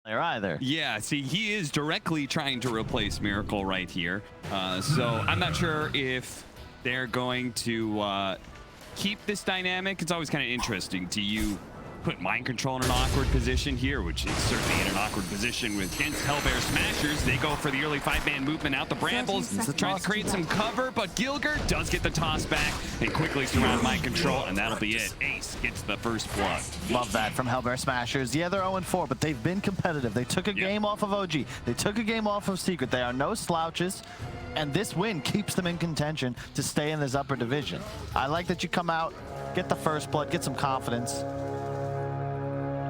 there either. Yeah, see, he is directly trying to replace Miracle right here. So I'm not sure if they're going to keep this dynamic. It's always kind of interesting. Do you put Mind Control in an awkward position here, which is certainly in an awkward position against Hellbear Smashers? They go for the early 5-man movement out the Brambles, trying to create some cover, but Gilger does get the toss back and quickly surround Mind Control, and that'll be it. Ace gets the first blood. Love that from Hellbear Smashers. Yeah, they're 0-4, but they've been competitive. They took a game off of OG. They took a game off of Secret. They are no slouches, and this win keeps them in contention to stay in this upper division. I like that you come out, get the first blood, get some confidence.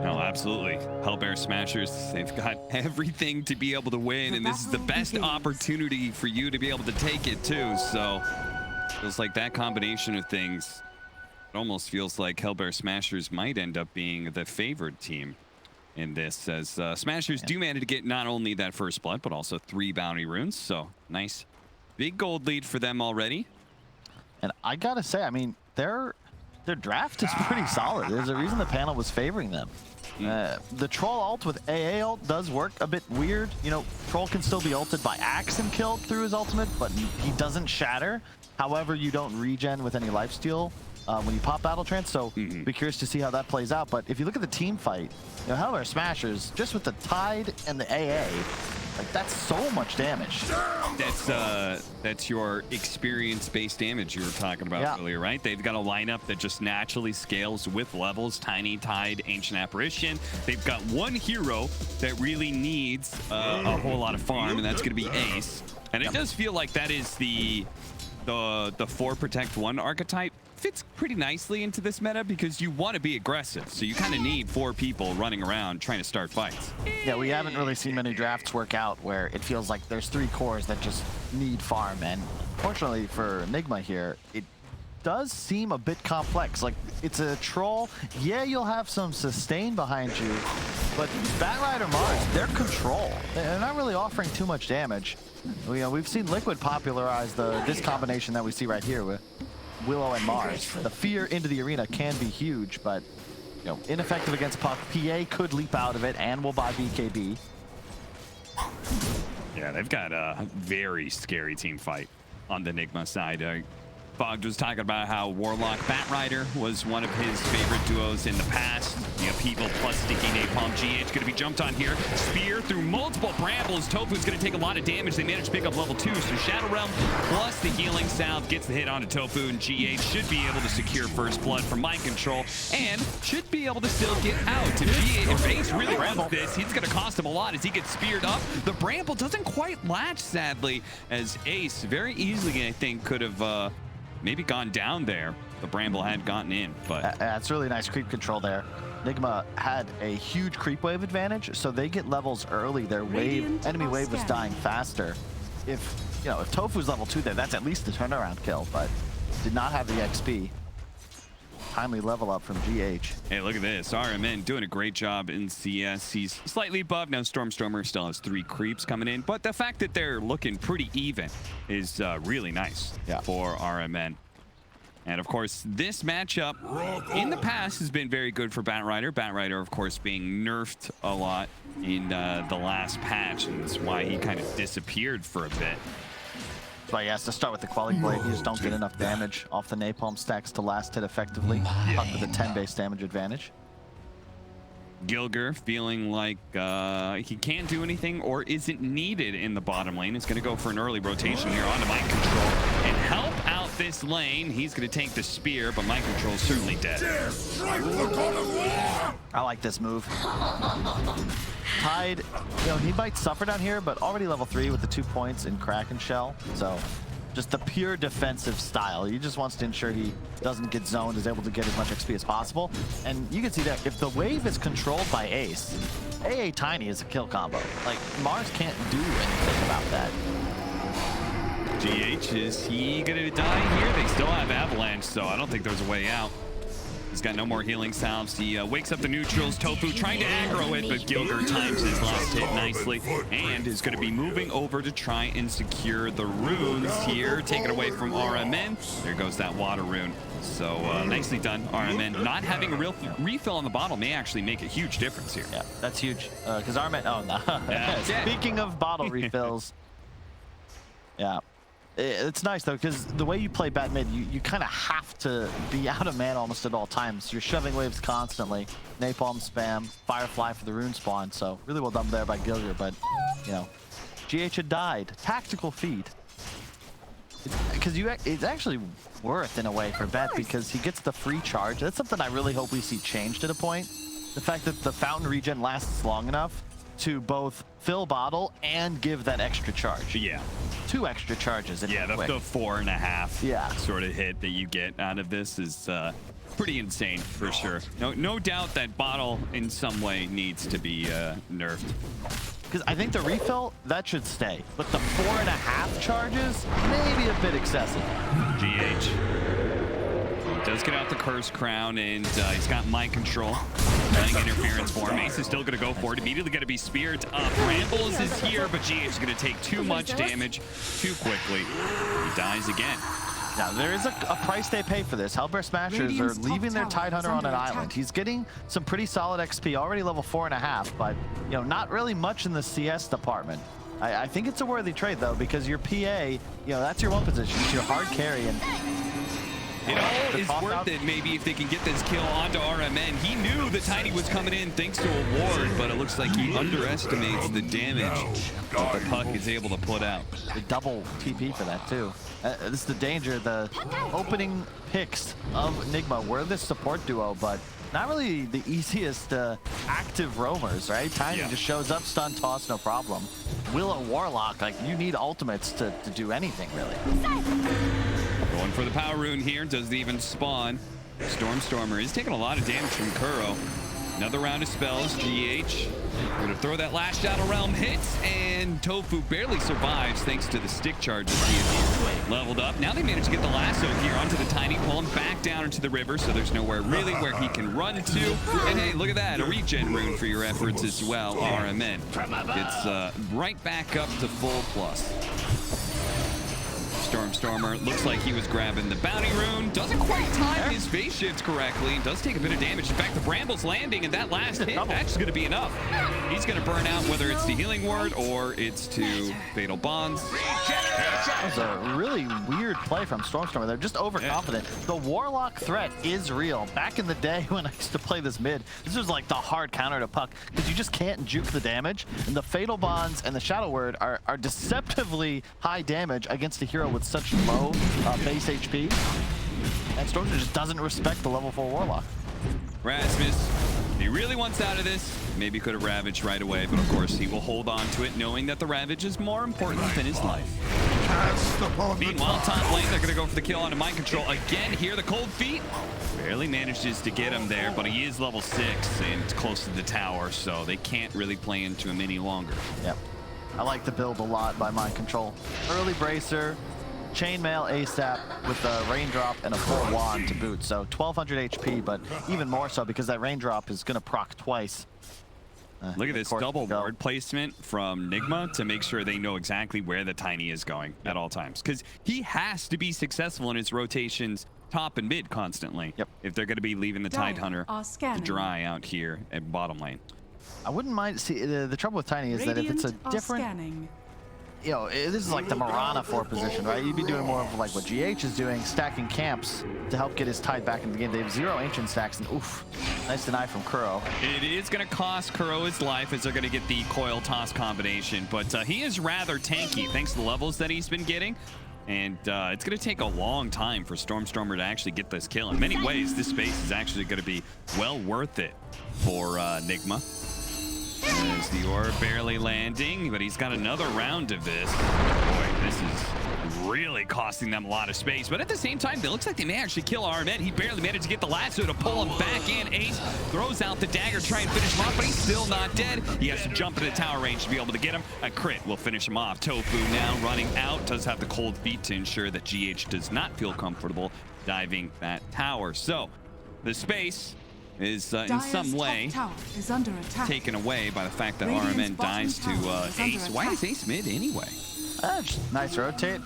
No, absolutely. Hellbear Smashers, they've got everything to be able to win, and this is the best opportunity for you to be able to take it too. So feels like that combination of things, it almost feels like Hellbear Smashers might end up being the favored team in this, as Smashers do manage to get not only that first blood, but also 3 bounty runes. So nice big gold lead for them already. And I gotta say, I mean, their draft is pretty solid. There's a reason the panel was favoring them. The Troll ult with AA ult does work a bit weird. You know, Troll can still be ulted by Axe and killed through his ultimate, but he doesn't shatter. However, you don't regen with any lifesteal when you pop Battle Trance, so be curious to see how that plays out. But if you look at the team fight, you know, Hellbear Smashers, just with the Tide and the AA, like, that's so much damage. That's your experience-based damage you were talking about earlier, right? They've got a lineup that just naturally scales with levels: Tiny, Tide, Ancient Apparition. They've got one hero that really needs a whole lot of farm, and that's going to be Ace. And it does feel like that is the 4 Protect 1 archetype. Fits pretty nicely into this meta because you want to be aggressive, so you kind of need 4 people running around trying to start fights. Yeah, we haven't really seen many drafts work out where it feels like there's 3 cores that just need farm, and fortunately for Nigma here, it does seem a bit complex. Like, it's a Troll, yeah, you'll have some sustain behind you, but Batrider Mars, they're control. They're not really offering too much damage. You know, we've seen Liquid popularize this combination that we see right here with Willow and Mars. The fear into the arena can be huge, but you know, ineffective against Puck. PA could leap out of it and will buy BKB. Yeah, they've got a very scary team fight on the Nigma side. Bogd was talking about how Warlock Batrider was one of his favorite duos in the past. The Upheaval plus Sticky Napalm. GH going to be jumped on here. Spear through multiple Brambles. Tofu's going to take a lot of damage. They managed to pick up level 2, so Shadow Realm plus the Healing Salve gets the hit onto Tofu, and GH should be able to secure first blood from Mind Control and should be able to still get out. If Ace really wants this, he's going to cost him a lot as he gets speared up. The Bramble doesn't quite latch, sadly, as Ace very easily, I think, could have maybe gone down there. The Bramble had gotten in, but that's really nice creep control there. Nigma had a huge creep wave advantage, so they get levels early. Their enemy wave was dying faster. If Tofu's level 2 there, that's at least a turnaround kill, but did not have the XP. Timely level up from GH. Hey, look at this. RMN doing a great job in CS. He's slightly above. Now Stormstormer still has 3 creeps coming in, but the fact that they're looking pretty even is really nice for RMN. And of course, this matchup in the past has been very good for Batrider. Batrider, of course, being nerfed a lot in the last patch, and that's why he kind of disappeared for a bit. That's why he has to start with the Quelling Blade. You just don't get enough damage off the Napalm stacks to last hit effectively. Puck with a 10 base damage advantage. Gilger feeling like he can't do anything or isn't needed in the bottom lane. Is going to go for an early rotation here onto Mind Control and help out this lane. He's going to take the spear, but Mind Control is certainly dead. I like this move. Tide, he might suffer down here, but already level 3 with the 2 points in Kraken Shell. So just the pure defensive style. He just wants to ensure he doesn't get zoned, is able to get as much XP as possible. And you can see that if the wave is controlled by Ace, AA Tiny is a kill combo. Like, Mars can't do anything about that. GH, is he gonna die here? They still have Avalanche, so I don't think there's a way out. He's got no more healing salves. He wakes up the neutrals. Tofu trying to aggro it, but Gilger times his last hit nicely and is going to be moving over to try and secure the runes here. Take it away from RMN. There goes that water rune. So nicely done, RMN. Not having a real refill on the bottle may actually make a huge difference here. Yeah, that's huge. Because RMN, oh no. Yeah. Speaking of bottle refills, yeah. It's nice though, because the way you play bat mid, you kind of have to be out of mana almost at all times. You're shoving waves constantly, napalm spam, firefly for the rune spawn. So really well done there by Gilger, but you know, GH had died. Tactical feed. Because it's actually worth in a way for Bet because he gets the free charge. That's something I really hope we see changed at a point. The fact that the fountain regen lasts long enough to both fill bottle and give that extra charge. Yeah. 2 extra charges. Yeah, the 4.5 sort of hit that you get out of this is pretty insane for sure. No doubt that bottle in some way needs to be nerfed. Because I think the refill, that should stay. But the 4.5 charges, maybe a bit excessive. GH does get out the Curse Crown, and he's got Mind Control. Playing interference for him. Ace is still going to go for it. Immediately going to be speared up. Brambles is here, but GH is going to take too much damage too quickly. He dies again. Now, there is a price they pay for this. Hellbear Smashers are leaving their Tidehunter on an island. He's getting some pretty solid XP, already level 4.5, but you know, not really much in the CS department. I think it's a worthy trade though, because your PA, you know, that's your one position. It's your hard carry, and it all is worth it, maybe, if they can get this kill onto RMN. He knew the Tiny was coming in thanks to a ward, but it looks like he underestimates the damage that the puck is able to put out. The double TP for that, too. This is the danger. The opening picks of Nigma were this support duo, but not really the easiest active roamers, right? Tiny just shows up, stun, toss, no problem. Willow Warlock, like, you need ultimates to do anything, really. Going for the power rune here, doesn't even spawn. Stormer is taking a lot of damage from Kuro. Another round of spells. GH going to throw that last Shadow Realm hits, and Tofu barely survives thanks to the stick charges he has leveled up. Now they managed to get the lasso here onto the Tiny, pull him back down into the river, so there's nowhere really where he can run to. And hey, look at that, a regen rune for your efforts as well, RMN. It's right back up to full plus. Stormer looks like he was grabbing the bounty rune. Doesn't quite time his phase shift correctly. Does take a bit of damage. In fact, the Bramble's landing, and that last hit, that's going to be enough. He's going to burn out, whether it's to Healing Word or it's to Fatal Bonds. That was a really weird play from Stormer. They're just overconfident. The Warlock threat is real. Back in the day when I used to play this mid, this was like the hard counter to puck because you just can't juke the damage. And the Fatal Bonds and the Shadow Word are deceptively high damage against a hero with such low base HP. And Stormer just doesn't respect the level 4 Warlock. Rasmus, he really wants out of this. Maybe could have ravaged right away, but of course he will hold on to it, knowing that the ravage is more important than his life. Meanwhile, top lane, they're going to go for the kill onto Mind Control again here. The cold feet barely manages to get him there, but he is level 6 and close to the tower, so they can't really play into him any longer. Yep. I like the build a lot by Mind Control. Early bracer, chainmail ASAP with a raindrop and a full wand to boot. So 1200 HP, but even more so because that raindrop is going to proc twice. Look at this double ward placement from Nigma to make sure they know exactly where the Tiny is going at all times. Because he has to be successful in his rotations top and mid constantly if they're going to be leaving the Tidehunter to dry out here at bottom lane. I wouldn't mind. See, the trouble with Tiny is that if it's a different, you know, this is like the Mirana 4 position, right? You'd be doing more of like what GH is doing, stacking camps to help get his Tide back in the game. They have 0 ancient stacks, and oof, nice deny from Kuro. It is going to cost Kuro his life as they're going to get the coil toss combination, but he is rather tanky thanks to the levels that he's been getting. And it's going to take a long time for Stormer to actually get this kill. In many ways, this space is actually going to be well worth it for Nigma. There's the orb barely landing, but he's got another round of this. Boy, this is really costing them a lot of space. But at the same time, it looks like they may actually kill RMN. He barely managed to get the lasso to pull him back in. Ace throws out the dagger, try and finish him off, but he's still not dead. He has to jump into tower range to be able to get him. A crit will finish him off. Tofu now running out, does have the cold feet to ensure that GH does not feel comfortable diving that tower. So the space is in some way taken away by the fact that RMN dies to Ace. Why is Ace mid anyway? Nice rotate.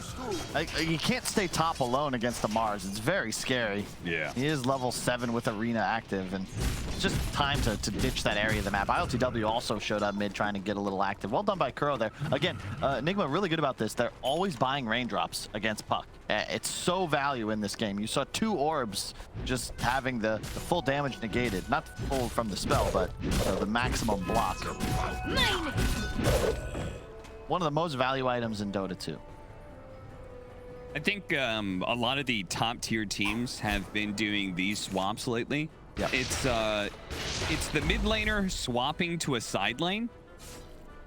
You can't stay top alone against the Mars. It's very scary. Yeah. He is level 7 with Arena active, and it's just time to ditch that area of the map. ILTW also showed up mid trying to get a little active. Well done by Kuro there. Again, Nigma really good about this. They're always buying raindrops against Puck. It's so value in this game. You saw 2 orbs just having the full damage negated. Not full from the spell, but the maximum block. One of the most value items in Dota 2. I think a lot of the top tier teams have been doing these swaps lately. Yep. It's the mid laner swapping to a side lane.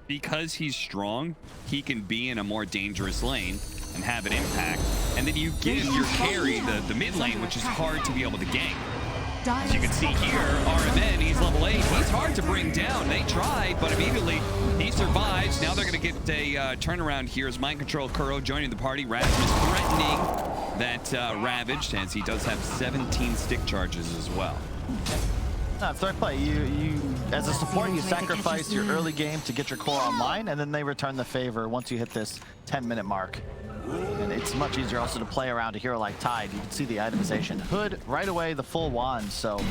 Because he's strong, he can be in a more dangerous lane and have an impact. And then you give your carry the mid lane, which is hard to be able to gank. As you can see here, RMN, he's level 8. He's hard to bring down. They tried, but immediately he survives. Now they're going to get a turnaround here as Mind Control Kuro joining the party. Rasmus threatening that Ravaged, as he does have 17 stick charges as well. No, third play. You as a support, you sacrifice your early game to get your core online, and then they return the favor once you hit this 10-minute mark. And it's much easier also to play around a hero like Tide. You can see the itemization. Hood, right away, the full wand, so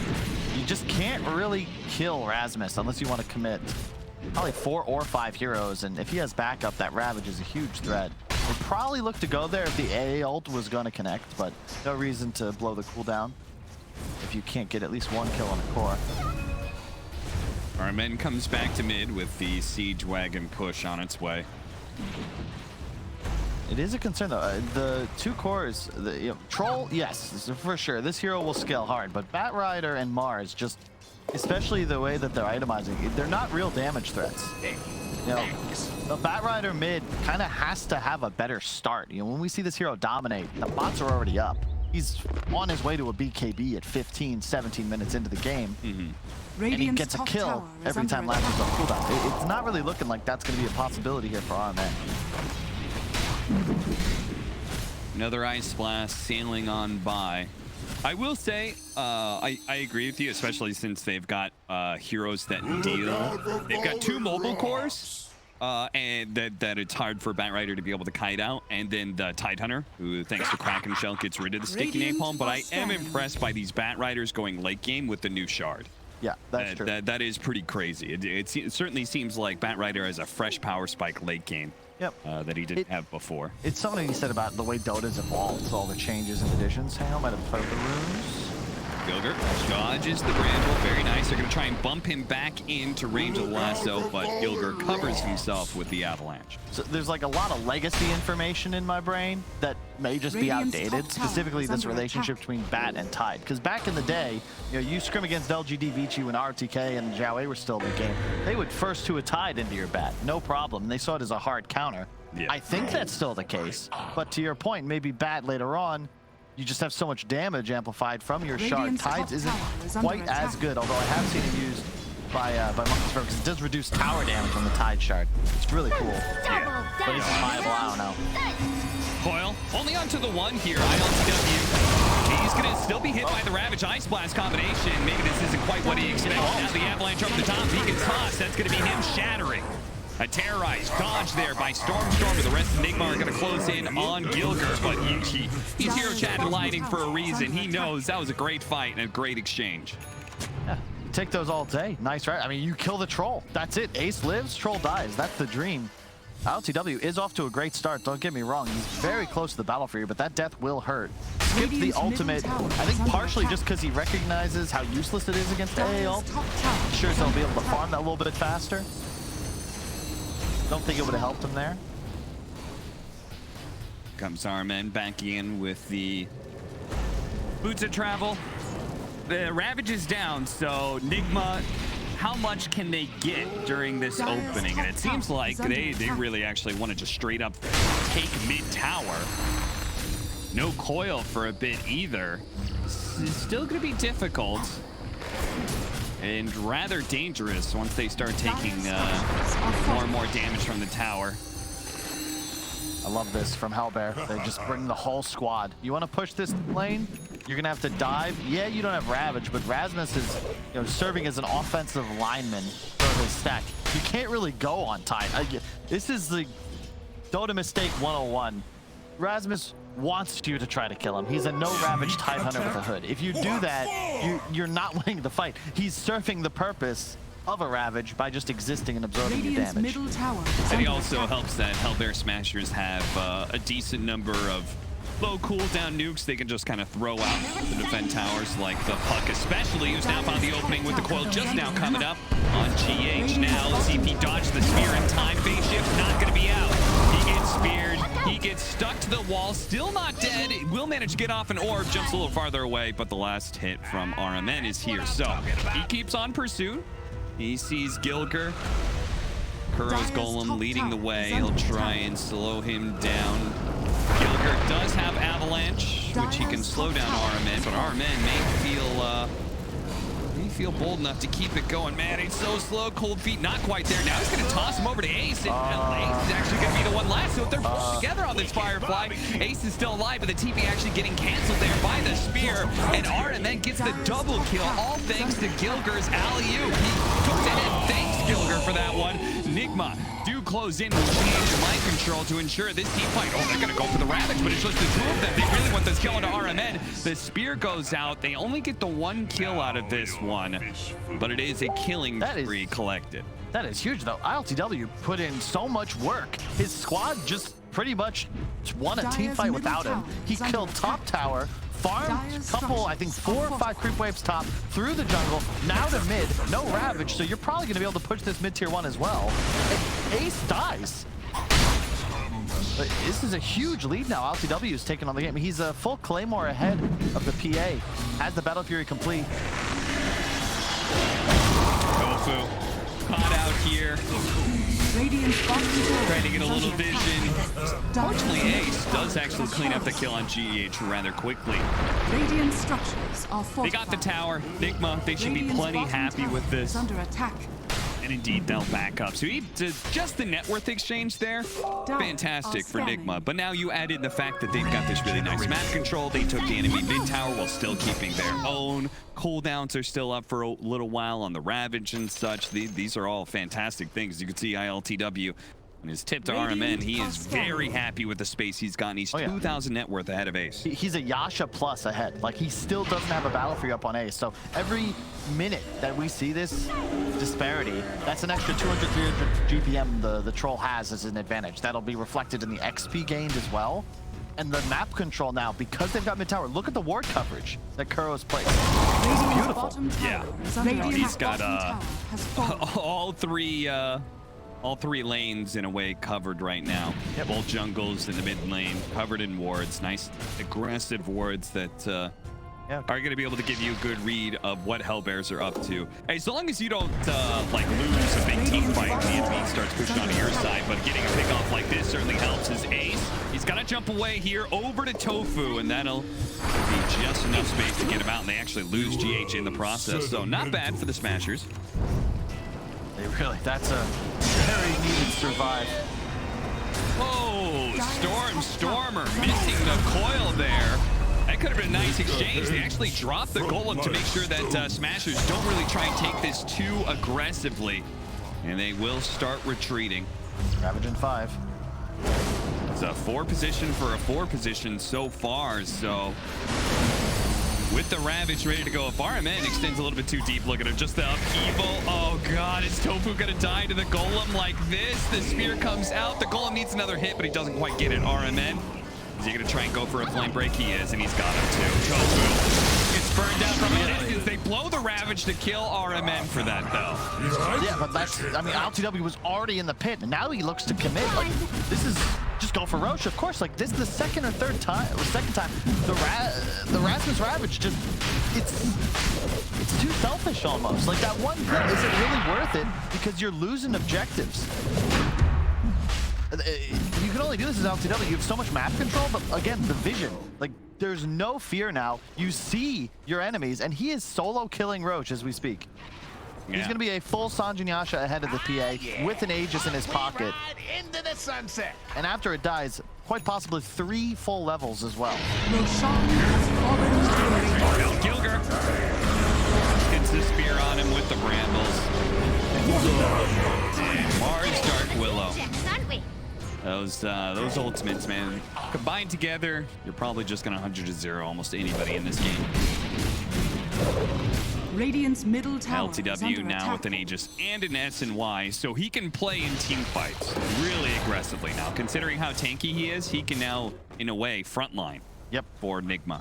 you just can't really kill Rasmus unless you want to commit probably 4 or 5 heroes, and if he has backup, that Ravage is a huge threat. They'd probably look to go there if the AA ult was going to connect, but no reason to blow the cooldown if you can't get at least 1 kill on the core. RMN comes back to mid with the Siege Wagon push on its way. It is a concern though. The 2 cores, Troll, yes, for sure. This hero will scale hard, but Batrider and Mars, just especially the way that they're itemizing, they're not real damage threats. The Batrider mid kind of has to have a better start. When we see this hero dominate, the bots are already up. He's on his way to a BKB at 15, 17 minutes into the game. And he gets a kill every time Lance is on cooldown. It's not really looking like that's going to be a possibility here for RMN. Another Ice Blast sailing on by. I will say, I agree with you, especially since they've got heroes that deal. They've got 2 mobile cores, and that it's hard for Batrider to be able to kite out. And then the Tidehunter, who thanks to Kraken Shell gets rid of the sticky napalm. But I am impressed by these Batriders going late game with the new shard. Yeah, that's true. That is pretty crazy. It certainly seems like Batrider has a fresh power spike late game. Yep. That he didn't have before. It's something he said about the way Dota's evolved, all the changes and additions. Hang on, might have played the runes. Gilgert dodges the Brandle. Very nice. They're going to try and bump him back into range of the lasso, but Gilgert covers himself with the avalanche. So there's like a lot of legacy information in my brain that may just be outdated, specifically this relationship between Bat and Tide. Because back in the day, you scrim against LGD, Vici when RTK and Jiaowei were still in the game. They would first 2 a Tide into your Bat, no problem. And they saw it as a hard counter. Yeah. I think that's still the case. But to your point, maybe Bat later on, you just have so much damage amplified from your shard. Tides isn't quite as good, although I have seen it used by Monkey's Row because it does reduce tower damage on the Tide shard. It's really cool. Yeah. But it's viable, I don't know. Coil only onto the 1 here. ILTW. He's going to still be hit by the Ravage Ice Blast combination. Maybe this isn't quite what he expected. Now the avalanche over the top. He can toss. That's going to be him shattering. A terrorized dodge there by Stormstormer. The rest of Nigma are going to close in on Gilgert, but he's hero chat lighting for a reason. He knows that was a great fight and a great exchange. Yeah, you take those all day. Nice, right? I mean, you kill the Troll. That's it. Ace lives, Troll dies. That's the dream. LTW is off to a great start. Don't get me wrong. He's very close to the battle for you, but that death will hurt. Skip the ultimate, I think partially just because he recognizes how useless it is against AA ult. Sure, so he'll be able to farm that a little bit faster. Don't think it would have helped him there. Comes RMN back in with the boots of travel. The Ravage is down, so Nigma, how much can they get during this opening? And it seems like they really actually want to just straight up take mid tower. No coil for a bit either. It's still going to be difficult. And rather dangerous once they start taking more and more damage from the tower. I love this from Hellbear. They just bring the whole squad. You want to push this lane? You're gonna have to dive. Yeah, you don't have Ravage, but Rasmus is, you know, serving as an offensive lineman for his stack. You can't really go on Tide. This is the Dota mistake 101. Rasmus wants you to try to kill him. He's a no Ravage Tide Hunter with a hood. If you do that, you're not winning the fight. He's serving the purpose of a Ravage by just existing and absorbing your damage. Middle tower And he also helps that Hellbear Smashers have a decent number of low cooldown nukes they can just kind of throw out to defend towers, like the Puck especially, who's now found the opening with the coil just now coming up on GH. Now let's see if he dodged the spear in time. Phase shift not going to be out. He gets speared. He gets stuck to the wall, still not dead. Will manage to get off an orb, jumps a little farther away, but the last hit from RMN is here. So he keeps on pursuit. He sees Gilger. Kuro's Golem leading the way. He'll try and slow him down. Gilger does have Avalanche, which he can slow down RMN, but RMN may feel bold enough to keep it going. Man, he's so slow. Cold Feet not quite there. Now he's going to toss him over to Ace, and Ace is actually going to be the one last. So if they're pulled together on this Firefly, Ace is still alive, but the TP actually getting canceled there by the spear, and RMN gets the double kill, all thanks to Gilger's alley-oop. He took the hit. Thanks, Gilger, for that one. Nigma do close in with GH mind control to ensure this team fight. Oh, they're going to go for the Ravage, but it's just the two of them. They really want this kill into RMN. The spear goes out. They only get the one kill out of this one, but it is a killing spree collected. That is huge, though. ILTW put in so much work. His squad just pretty much won a team fight without him. He killed top tower, farmed a couple, I think 4 or 5 creep waves top, through the jungle, now to mid, no Ravage, so you're probably going to be able to push this mid tier 1 as well. And Ace dies. But this is a huge lead now. LTW is taking on the game. He's a full Claymore ahead of the PA. Has the Battle Fury complete. Tofu caught out here. Trying to get a little vision. Fortunately, Ace does actually clean up the kill on GH rather quickly. Radiant structures are They got the tower. Nigma, they should be plenty happy with this. Under attack. And indeed, they'll back up. So just the net worth exchange there, fantastic for Nigma. But now you add in the fact that they've got this really nice map control. They took the enemy mid tower while still keeping their own. Cooldowns are still up for a little while on the Ravage and such. These are all fantastic things. You can see ILTW and his tip to RMN. He is very happy with the space he's gotten. He's 2,000 net worth ahead of Ace. He's a Yasha plus ahead. Like, he still doesn't have a Battle Fury up on Ace. So every minute that we see this disparity, that's an extra 200, 300 GPM the troll has as an advantage. That'll be reflected in the XP gained as well. And the map control now, because they've got mid tower, look at the ward coverage that Kuro's placed. It's beautiful. Yeah. He's got all three lanes in a way covered right now. Yep. Both jungles in the mid lane covered in wards. Nice aggressive wards that are going to be able to give you a good read of what Hellbears are up to. Hey, so long as you don't like lose a big team fight and the enemy starts pushing onto your side, but getting a pick off like this certainly helps. His Ace, he's got to jump away here over to Tofu, and that'll be just enough space to get him out, and they actually lose GH in the process. So not bad for the Smashers. That's a very needed survive. Oh, Stormer missing the coil there. That could have been a nice exchange. They actually dropped the golem to make sure that Smashers don't really try and take this too aggressively. And they will start retreating. Ravage in 5. It's a 4 position for a 4 position so far, so with the Ravage ready to go, if RMN extends a little bit too deep, look at him, just the upheaval. Oh God, is Tofu gonna die to the Golem like this? The spear comes out, the Golem needs another hit, but he doesn't quite get it. RMN, is he gonna try and go for a flame break? He is, and he's got him too. Tofu gets burned down from a distance. They blow the Ravage to kill RMN for that though. Yeah, but that's, I mean, LTW was already in the pit, and now he looks to commit. Like, this is just go for Roche, of course. Like, this is the second time the Rasmus Ravage just, it's too selfish almost. Like, that one kill, is it really worth it? Because you're losing objectives. You can only do this as LTW. You have so much map control, but again, the vision. Like, there's no fear now. You see your enemies, and he is solo killing Roche as we speak. Yeah. He's going to be a full Sanjin Yasha ahead of the PA with an Aegis in his pocket. Into the sunset. And after it dies, quite possibly 3 full levels as well. Roshan has fallen Gilger gets the spear on him with the brambles. And Mars Dark Willow. Those ultimates, man, combined together, you're probably just gonna 100-0 almost anybody in this game. Radiant's middle tower is LTW under now attack. with an Aegis and an SNY, so he can play in team fights really aggressively now. Considering how tanky he is, he can now, in a way, frontline. Yep. For Nigma.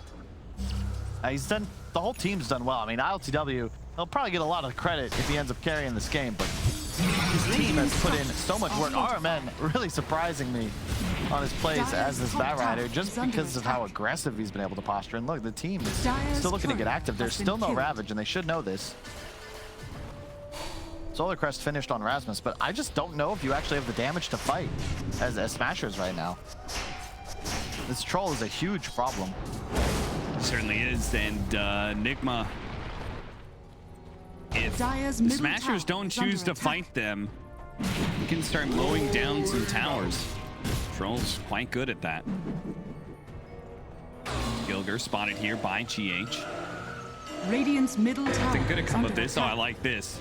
He's done. The whole team's done well. I mean, ILTW, he'll probably get a lot of credit if he ends up carrying this game, but his team has put in so much work. RMN really surprising me on his plays as this Batrider just because of how aggressive he's been able to posture. And look, the team is still looking to get active. There's still no Ravage, and they should know this. Solar Crest finished on Rasmus, but I just don't know if you actually have the damage to fight as Smashers right now. This troll is a huge problem. It certainly is, and Nigma, if the Smashers don't choose to fight them, you can start mowing down some towers. Troll's quite good at that. Gilger spotted here by GH. Radiant's middle tower. Nothing good to is come under of this. Oh, attack. I like this.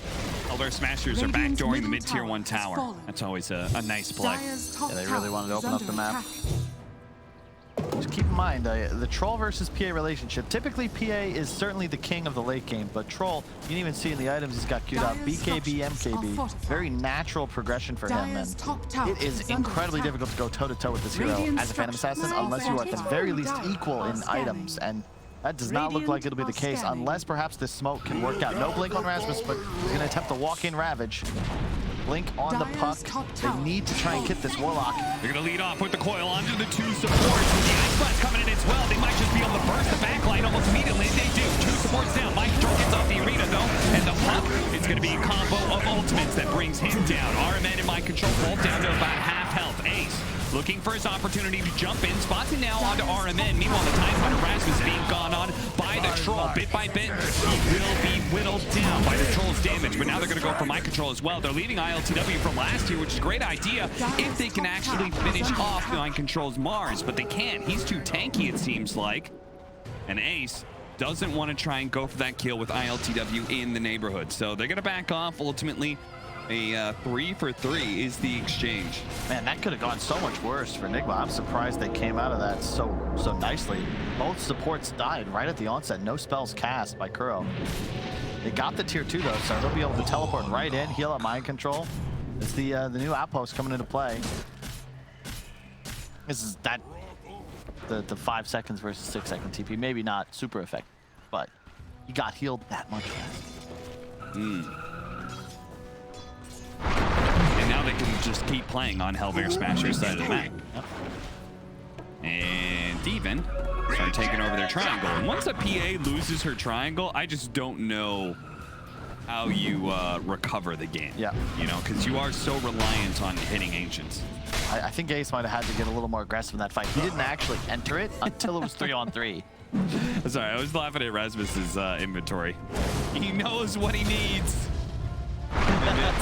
Elder Smashers are backdooring the mid-tier 1 tower. That's always a nice play. Dire's top Yeah, they really tower wanted to is open up under the map. attack. Just keep in mind, the Troll versus PA relationship. Typically, PA is certainly the king of the late game, but Troll, you can even see in the items he's got queued up, BKB, MKB. Very natural progression for him, and it is incredibly difficult to go toe-to-toe with this hero as a Phantom Assassin unless you are at the very least equal in items, and that does not look like it'll be the case unless perhaps this smoke can work out. No blink on Rasmus, but he's going to attempt to walk in Ravage. Blink on the puck. They need to try and get this Warlock. They're going to lead off with the coil onto the 2 supports. The Ice Blast coming in as well. They might just be able to burst the backline almost immediately. They do. 2 supports down. Mike Control gets off the arena though. And the puck, it's going to be a combo of ultimates that brings him down. RMN and Mike Control both down to about half health. Ace looking for his opportunity to jump in. Spots it now onto RMN. Meanwhile, the Time Hunter Rasmus being gone on by the Troll. Bit by bit, he will be whittled down by the Troll's damage. But now they're going to go for Mind Control as well. They're leaving ILTW from last year, which is a great idea if they can actually finish off Mind Control's Mars. But they can't. He's too tanky, it seems like. And Ace doesn't want to try and go for that kill with ILTW in the neighborhood. So they're going to back off. Ultimately, a 3 for 3 is the exchange. Man, that could have gone so much worse for Nigma. I'm surprised they came out of that so nicely. Both supports died right at the onset. No spells cast by Kuro. They got the tier 2 though, so they'll be able to teleport right in, heal up Mind Control. It's the new outpost coming into play. This is the 5 seconds versus 6 second TP. Maybe not super effective, but he got healed that much faster. And now they can just keep playing on Hellbear Smasher's side of the map. Yep. And even start taking over their triangle. And once a PA loses her triangle, I just don't know how you recover the game. Yeah. You know, because you are so reliant on hitting Ancients. I think Ace might have had to get a little more aggressive in that fight. He didn't actually enter it until it was 3-on-3. Sorry, I was laughing at Rasmus's inventory. He knows what he needs. And it's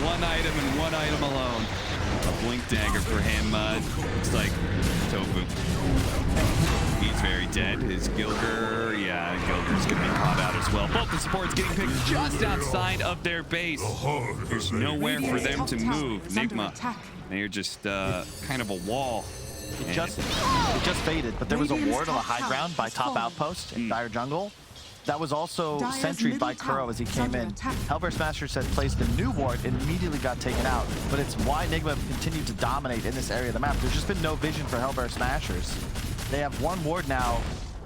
one item and one item alone. A blink dagger for him. Looks like Tofu. He's very dead. His Gilger, yeah, Gilger's gonna be caught out as well. Both the supports getting picked just outside of their base. There's nowhere for them to move. Nigma, they're just kind of a wall. It just faded, but there was a ward on the high ground by top outpost in Dire Jungle. That was also sentried by Kuro as he came in. Hellbear Smashers had placed a new ward and immediately got taken out, but it's why Nigma continued to dominate in this area of the map. There's just been no vision for Hellbear Smashers. They have one ward now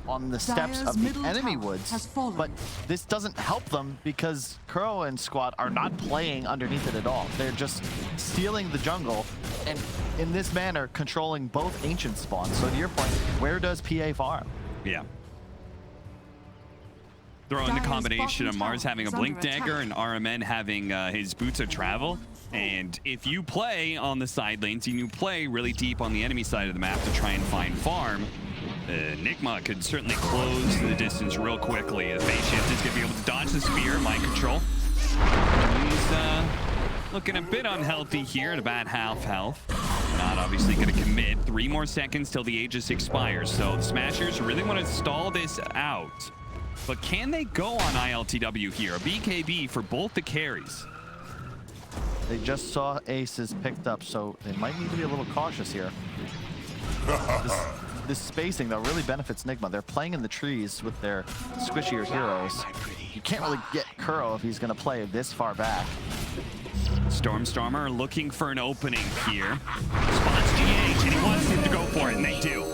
on the steps of the enemy woods, but this doesn't help them because Kuro and squad are not playing underneath it at all. They're just stealing the jungle and in this manner controlling both ancient spawns. So to your point, where does PA farm? Yeah. Throw in the combination of Mars having a blink dagger and RMN having his boots of travel. And if you play on the side lanes and you play really deep on the enemy side of the map to try and find farm, Nigma could certainly close the distance real quickly. The phase shift is going to be able to dodge the spear, Mind Control. He's looking a bit unhealthy here at about half health. Not obviously going to commit. 3 more seconds till the Aegis expires. So the Smashers really want to stall this out. But can they go on ILTW here? A BKB for both the carries. They just saw aces picked up, so they might need to be a little cautious here. This spacing, though, really benefits Nigma. They're playing in the trees with their squishier heroes. You can't really get Kuro if he's going to play this far back. Stormer looking for an opening here. Spots GH, and he wants him to go for it, and they do.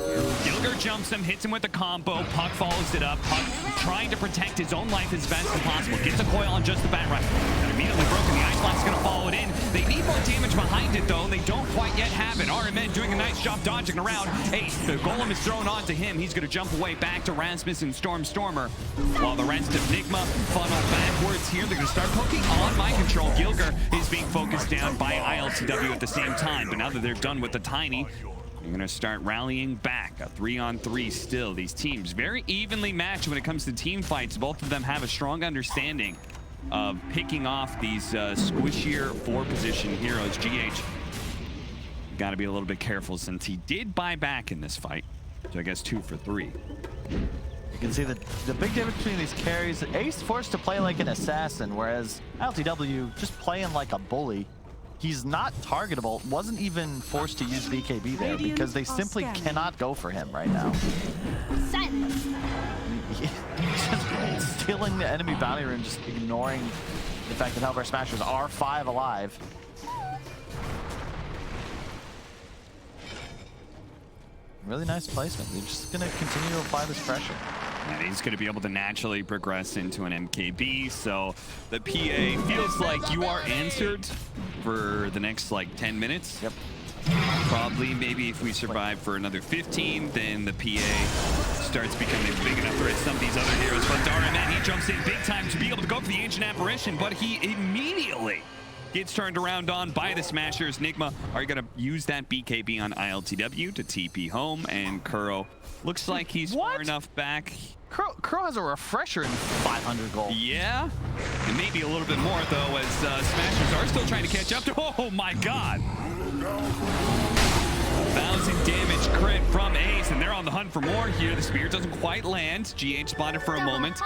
Gilger jumps him, hits him with a combo. Puck follows it up. Puck trying to protect his own life as best as possible. Gets a coil on just the bat right. And immediately broken. The Ice Blast is going to follow it in. They need more damage behind it, though. They don't quite yet have it. RMN doing a nice job dodging around. Ace, the golem is thrown onto him. He's going to jump away back to Rasmus and Stormer. While the rest of Nigma funnel backwards here. They're going to start poking on Mind Control. Gilger is being focused down by ILTW at the same time. But now that they're done with the Tiny, they're going to start rallying back. A 3-on-3 still. These teams very evenly matched when it comes to team fights. Both of them have a strong understanding of picking off these squishier 4-position heroes. GH got to be a little bit careful since he did buy back in this fight. So I guess 2 for 3. You can see the big difference between these carries. Ace forced to play like an assassin, whereas LTW just playing like a bully. He's not targetable, wasn't even forced to use BKB there because they simply cannot go for him right now. Silence. He's just stealing the enemy bounty rune, just ignoring the fact that Hellfire Smashers are 5 alive. Really nice placement. They're just going to continue to apply this pressure. And he's going to be able to naturally progress into an MKB. So the PA feels like you are answered for the next like 10 minutes. Yep. Probably maybe if we survive for another 15, then the PA starts becoming a big enough threat to some of these other heroes. But Dara, he jumps in big time to be able to go for the Ancient Apparition, but he immediately gets turned around on by the Smashers. Nigma are going to use that BKB on ILTW to TP home, and Kuro looks like he's far enough back. Kuro has a refresher in 500 gold. Yeah, and maybe a little bit more, though, as Smashers are still trying to catch up to. Oh, my God. 1,000 damage crit from Ace, and they're on the hunt for more here. The spear doesn't quite land. GH spotted for a moment.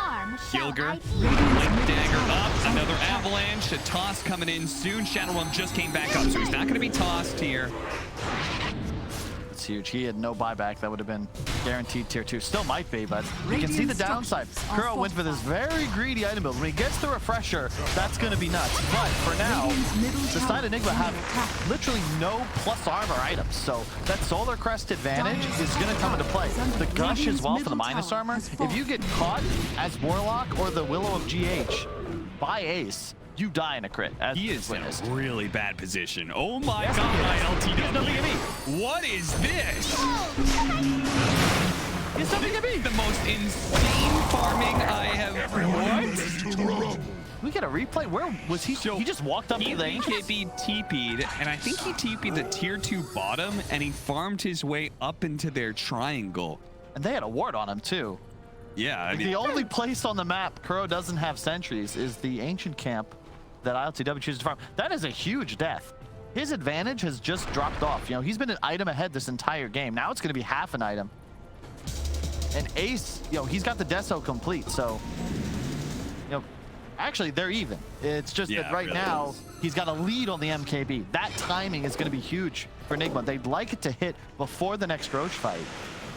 Gilger, dagger up, another avalanche. A toss coming in soon. Shadowrun just came back up, so he's not going to be tossed here. That's huge. He had no buyback. That would have been guaranteed tier 2. Still might be, but you can see the downside. Kuro went for this very greedy item build. When he gets the refresher, that's going to be nuts. But for now, the side of Nigma have literally no plus armor items. So that Solar Crest advantage is going to come into play. The Gush as well for the minus armor. If you get caught as Warlock or the Willow of GH by Ace, you die in a crit. He is in a really bad position. Oh my God, LTW. What is this? It's nothing to be. The most insane farming I have. What? We get a replay. Where was he? He just walked up to the BKB TP'd, and I think he TP'd the tier 2 bottom, and he farmed his way up into their triangle. And they had a ward on him too. Yeah, I mean, the only place on the map Kuro doesn't have sentries is the ancient camp that ILTW chooses to farm. That is a huge death. His advantage has just dropped off. You know, he's been an item ahead this entire game. Now it's going to be half an item. And Ace, you know, he's got the Deso complete, so, you know, actually they're even. It's just that right now he's got a lead on the MKB. That timing is going to be huge for Nigma. They'd like it to hit before the next Roach fight.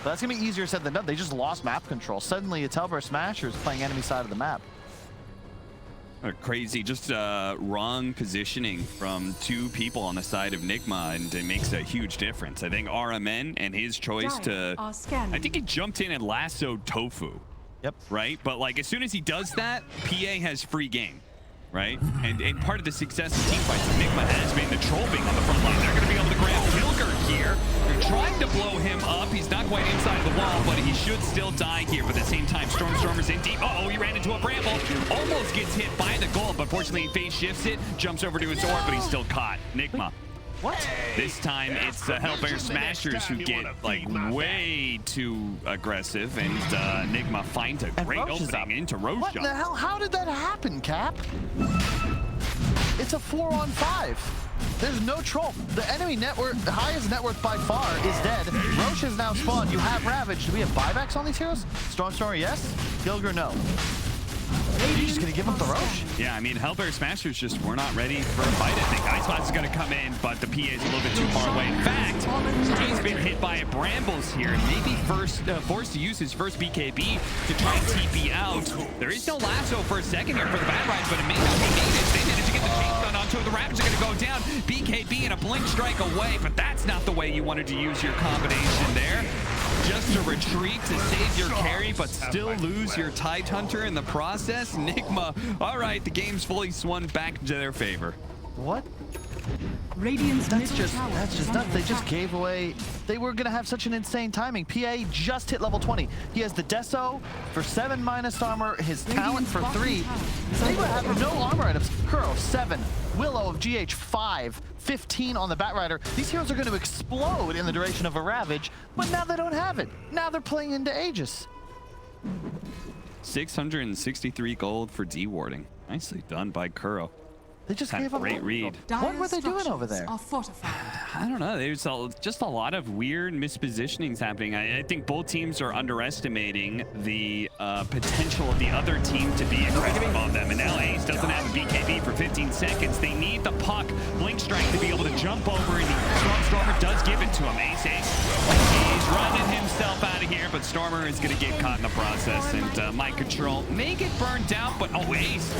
But that's going to be easier said than done. They just lost map control. Suddenly it's Hellfire Smashers playing enemy side of the map. Crazy, just wrong positioning from 2 people on the side of Nigma, and it makes a huge difference. I think RMN and his choice to, I think he jumped in and lassoed Tofu. Yep. Right? But like as soon as he does that, PA has free game. Right? And part of the success of team fights that Nigma has been the troll being on the front line. They're going to be able to grab Gilger here. They're trying to blow him up. He's not quite inside the wall, but he should still die here. But at the same time, Stormer's in deep. Uh-oh, he ran into a bramble. Almost gets hit by the goal, but fortunately he phase shifts it, jumps over to his orb, but he's still caught. Nigma. What? This time it's the Hellfire Smashers who get like way too aggressive, and Nigma finds a great opening into Roche. What the hell? How did that happen, Cap? It's a 4-on-5. There's no troll. The enemy network, the highest net worth by far, is dead. Roche is now spawned. You have Ravage. Do we have buybacks on these heroes? Stormstormer, yes. Gilger, no. You're just gonna give up the Roche? Yeah, I mean, Hellbear Smashers just were not ready for a fight. I think Icebox is gonna come in, but the PA is a little bit too far away. In fact, he's been hit by a Brambles here. Maybe forced to use his first BKB to try and TP out. There is no lasso for a second here for the Bad Rides, but it may not be needed. They managed to get the chain gun onto it. The Ravage are gonna go down. BKB and a blink strike away, but that's not the way you wanted to use your combination there. Just to retreat to save your carry, but still lose your Tide Hunter in the process. Nigma, all right, the game's fully swung back into their favor. What? Radiant's That's middle just tower is nuts. under They just attack. gave away. They were gonna have such an insane timing. PA just hit level 20. He has the Deso for 7 minus armor, his talent for 3. They would have no armor items. Kuro 7, Willow of GH 5, 15 on the Batrider. These heroes are going to explode in the duration of a Ravage, but now they don't have it. Now they're playing into Aegis. 663 gold for dewarding. Nicely done by Kuro. They just Had a gave up. great read. What were they doing over there? Are fortified. I don't know. There's just a lot of weird mispositionings happening. I think both teams are underestimating the potential of the other team to be aggressive on them. And now Ace doesn't have a BKB for 15 seconds. They need the puck, Blink Strike, to be able to jump over, and Stormer does give it to him. Ace, he's running himself out of here, but Stormer is going to get caught in the process. And Mind Control may get burned out, but Ace,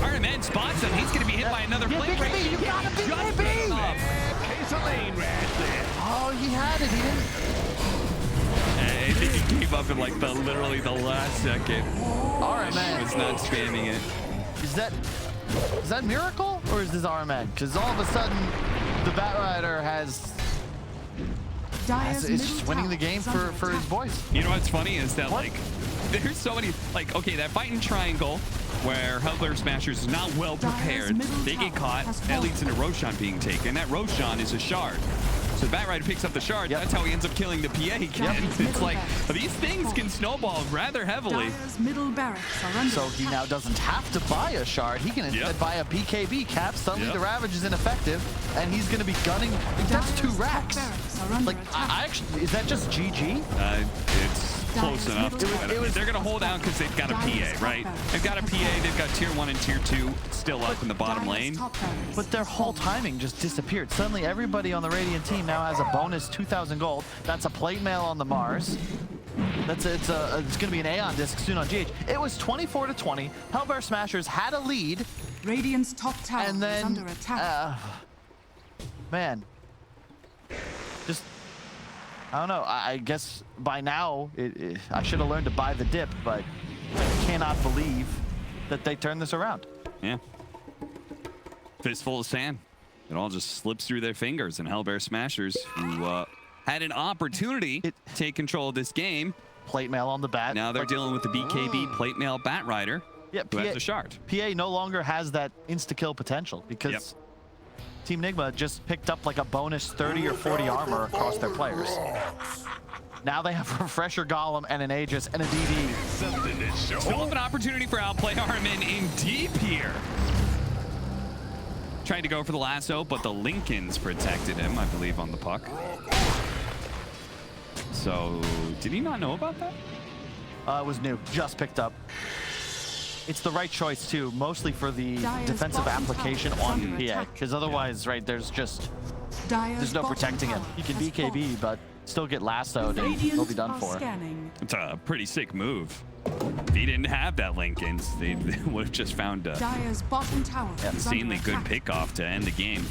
RMN spots him. He's going to be hit by another Blink Strike. You got a BKB! Oh, he had it. He didn't. I think he gave up in like literally the last second. RMN He was not spamming it. Is that Miracle or is this RMN? Because all of a sudden the Batrider is just winning the game for his boys. You know what's funny is that like there's so many like okay, that fighting triangle where Hellbear Smashers is not well prepared. They get caught. That leads into Roshan being taken. That Roshan is a shard. So the Batrider picks up the shard. That's how he ends up killing the PA. It's like these things can snowball rather heavily. Middle barracks are under So he now doesn't have to buy a shard. He can instead buy a BKB cap. Suddenly the Ravage is ineffective, and he's going to be gunning. That's 2 racks. Like, I actually, is that just GG? It's close enough. They're going to hold out because they've got a PA, right? They've got a PA. They've got tier 1 and tier 2 still up in the bottom lane. But their whole timing just disappeared. Suddenly, everybody on the Radiant team now has a bonus 2,000 gold. That's a plate mail on the Mars. It's going to be an Aeon disc soon on GH. It was 24-20. Hellbear Smashers had a lead. Radiant's top tower And then, is under attack. man, just, I don't know. I guess by now, I should have learned to buy the dip, but I cannot believe that they turned this around. Yeah. Fistful of sand. It all just slips through their fingers, and Hellbear Smashers, who had an opportunity to take control of this game. Plate mail on the bat. Now they're dealing with the BKB plate mail Batrider, who has the shard. PA no longer has that insta-kill potential because Team Nigma just picked up like a bonus 30 or 40 armor across their players. Now they have a Refresher Golem and an Aegis and a DD. Still have an opportunity for outplay Harmon in deep here. Trying to go for the lasso, but the Lincolns protected him, I believe, on the puck. So, did he not know about that? It was new, just picked up. It's the right choice too, mostly for the defensive application on PA, because otherwise, right, there's no protecting him. He can BKB, but still get lassoed and he'll be done for. It's a pretty sick move. If he didn't have that Lincolns, they would have just found a insanely good pickoff to end the game.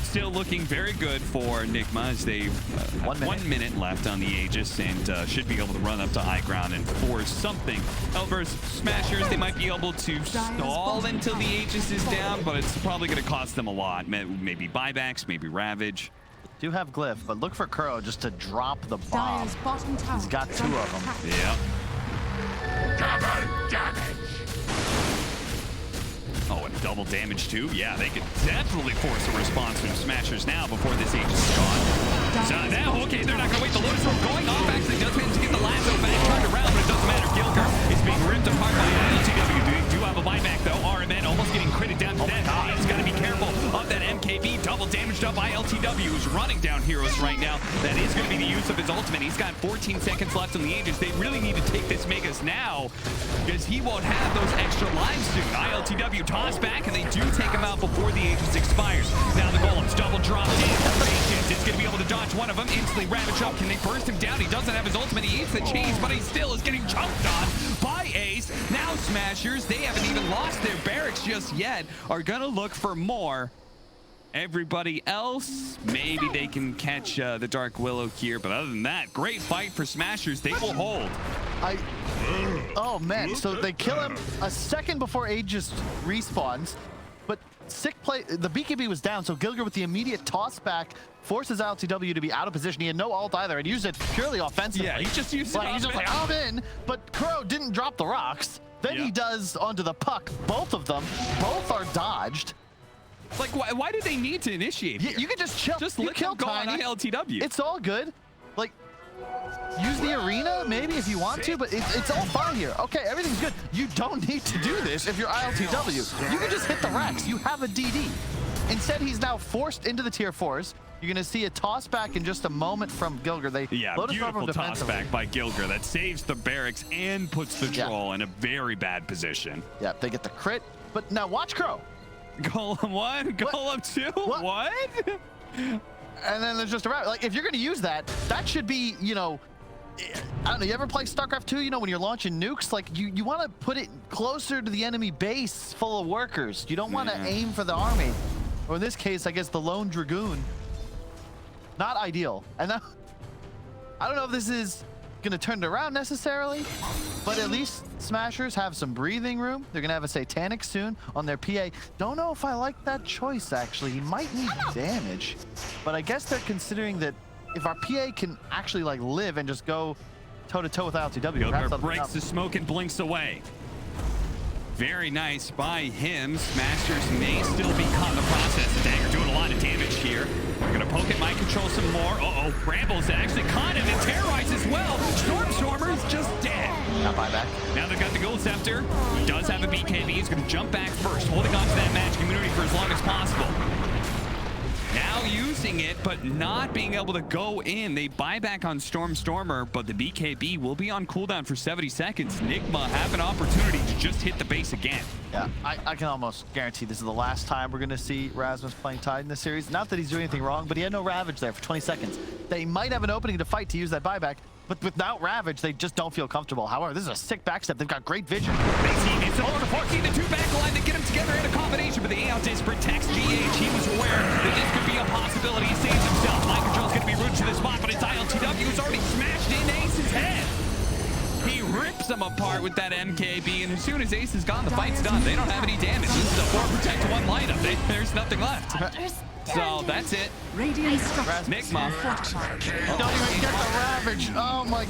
Still looking very good for Nigma as they have 1 minute left on the Aegis and should be able to run up to high ground and force something. Hellbear Smashers, they might be able to stall until the Aegis is down, but it's probably going to cost them a lot. Maybe buybacks, maybe Ravage. Do have Glyph, but look for Kuro just to drop the bomb. He's got 2 of them. Yeah. Oh, and double damage too? Yeah, they could definitely force a response from Smashers now before this Aegis is gone. So now, okay, they're not going to wait. The Lotus Rope going off actually does manage to get the lasso back turned around, but it doesn't matter. Gilger is being ripped apart by LTW. They do have a buyback, though. RMN almost getting critted down to death. He's got to be careful of that MKB. Double damaged up by LTW, who's running down heroes right now. That is going to be the use of his ultimate. He's got 14 seconds left on the Aegis. They really need to take this Megas now because he won't have those extra lives soon. ILTW toss back, and they do take him out before the Aegis expires. Now the Golem's double dropped in. Radiant is going to be able to dodge one of them. Instantly ravage up. Can they burst him down? He doesn't have his ultimate. He eats the cheese, but he still is getting chunked on by Ace. Now Smashers, they haven't even lost their barracks just yet, are going to look for more. Everybody else, maybe they can catch the Dark Willow here, but other than that, great fight for Smashers. They will hold. Oh man, so they kill him a second before Aegis respawns, but sick play. The BKB was down, so Gilger with the immediate toss back forces LTW to be out of position. He had no ult either and used it purely offensively. Yeah, he just used it. He's just like, I'm in, but Crow didn't drop the rocks. Then he does onto the puck. Both of them, both are dodged. Like, why do they need to initiate here? You can just chill. Just you let kill them go on Tiny. LTW. It's all good. Like, use the arena maybe if you want to, but it's all fine here. Okay, everything's good. You don't need to do this if you're ILTW. You can just hit the racks. You have a DD. Instead, he's now forced into the tier 4s. You're going to see a toss back in just a moment from Gilger. Beautiful toss back by Gilger that saves the barracks and puts the troll in a very bad position. Yeah, they get the crit. But now watch Crow. Golem 1, Golem 2, what? And then there's just a route. Like, if you're going to use that, that should be, you know, I don't know, you ever play StarCraft 2, you know, when you're launching nukes, like, you want to put it closer to the enemy base full of workers. You don't want to aim for the army. Or in this case, I guess the lone Dragoon. Not ideal. And I don't know if this is going to turn it around necessarily, but at least Smashers have some breathing room. They're going to have a Satanic soon on their PA. Don't know if I like that choice, actually. He might need damage, but I guess they're considering that if our PA can actually, like, live and just go toe-to-toe with LTW. Gilger breaks the smoke and blinks away. Very nice by him. Smashers may still be caught in the process. Dagger doing a lot of damage here. We're going to poke at mind control some more. Uh-oh, Brambles actually caught him and terrorized as well. Stormer is just dead. Got buyback. Now they've got the Gold Scepter. He does have a BKB. He's going to jump back first, holding on to that magic immunity for as long as possible. Now using it, but not being able to go in. They buy back on Stormer, but the BKB will be on cooldown for 70 seconds. Nigma have an opportunity to just hit the base again. Yeah, I can almost guarantee this is the last time we're going to see Rasmus playing Tide in this series. Not that he's doing anything wrong, but he had no Ravage there for 20 seconds. They might have an opening to fight to use that buyback, but without Ravage, they just don't feel comfortable. However, this is a sick backstep. They've got great vision. It's over to 14, the two back line to get them together in a combination, but the Aeon protects GH. He was aware that this could be a possibility. He saves himself. Mind control's going to be rooted to the spot, but it's ILTW who's already smashed in Ace's head. He rips them apart with that MKB, and as soon as Ace is gone, the fight's done. They don't have any damage. This is a 4 protect 1 lineup. There's nothing left. So that's it. Radiant structures. Nigma. Don't even get the Ravage. Oh my.